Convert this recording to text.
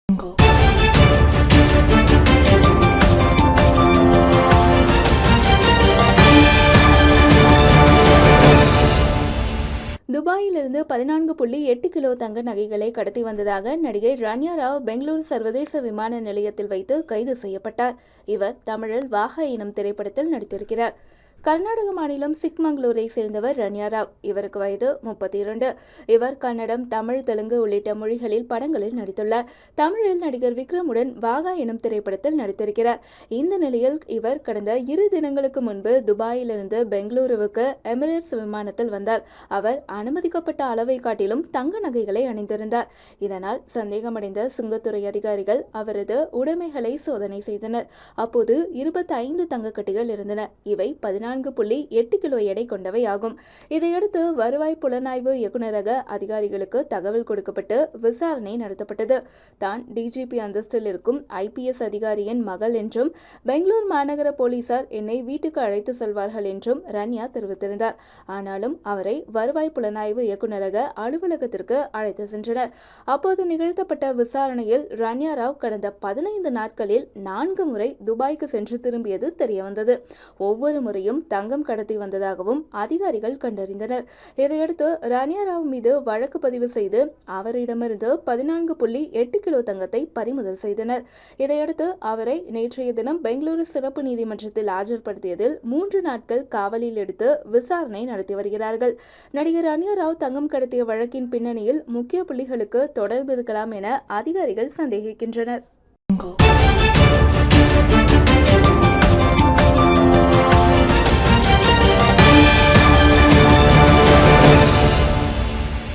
துபாயிலிருந்து 14.8 கிலோ தங்க நகைகளை கடத்தி வந்ததாக நடிகை ரன்யா ராவ் பெங்களூரு சர்வதேச விமான நிலையத்தில் வைத்து கைது செய்யப்பட்டார். இவர் தமிழில் வாகா எனும் திரைப்படத்தில் நடித்திருக்கிறார். கர்நாடக மாநிலம் சிக்மங்களூரை சேர்ந்தவர் ரன்யா ராவ். இவருக்கு வயது 32. இவர் கன்னடம், தமிழ், தெலுங்கு உள்ளிட்ட மொழிகளில் படங்களில் நடித்துள்ளார். தமிழில் நடிகர் விக்ரமுடன் வாகா எனும் திரைப்படத்தில் நடித்திருக்கிறார். இந்த நிலையில் இவர் கடந்த 2 தினங்களுக்கு முன்பு துபாயிலிருந்து பெங்களூருவுக்கு எமிரேட்ஸ் விமானத்தில் வந்தார். அவர் அனுமதிக்கப்பட்ட அளவை காட்டிலும் தங்க நகைகளை அணிந்திருந்தார். இதனால் சந்தேகமடைந்த சுங்கத்துறை அதிகாரிகள் அவரது உடைமைகளை சோதனை செய்தனர். அப்போது 25 தங்கக்கட்டிகள் இருந்தன. இவை 14.8 கிலோ எடை கொண்டவை ஆகும். இதையடுத்து வருவாய் புலனாய்வு இயக்குநரக அதிகாரிகளுக்கு தகவல் கொடுக்கப்பட்டு விசாரணை நடத்தப்பட்டது. தான் டிஜிபி அந்தஸ்தில் இருக்கும் IPS அதிகாரியின் மகள் என்றும் பெங்களூர் மாநகர போலீசார் என்னை வீட்டுக்கு அழைத்து செல்வார்கள் என்றும் ரன்யா தெரிவித்திருந்தார். ஆனாலும் அவரை வருவாய் புலனாய்வு இயக்குநரக அலுவலகத்திற்கு அழைத்து சென்றனர். அப்போது நிகழ்த்தப்பட்ட விசாரணையில் ரன்யா ராவ் கடந்த 15 நாட்களில் 4 முறை துபாய்க்கு சென்று திரும்பியது தெரியவந்தது. ஒவ்வொரு முறையும் தங்கம் கடத்தி வந்ததாகவும் அதிகாரிகள் கண்டறிந்தனர். இதையடுத்து ரன்யா ராவ் மீது வழக்கு பதிவு செய்து அவரிடமிருந்து 14.8 கிலோ தங்கத்தை பறிமுதல் செய்தனர். இதையடுத்து அவரை நேற்றைய தினம் பெங்களூரு சிறப்பு நீதிமன்றத்தில் ஆஜர்படுத்தியதில் 3 நாட்கள் காவலில் எடுத்து விசாரணை நடத்தி வருகிறார்கள். நடிகர் ரன்யா ராவ் தங்கம் கடத்திய வழக்கின் பின்னணியில் முக்கிய புள்ளிகளுக்கு தொடர்பு இருக்கலாம் என அதிகாரிகள் சந்தேகிக்கின்றனர்.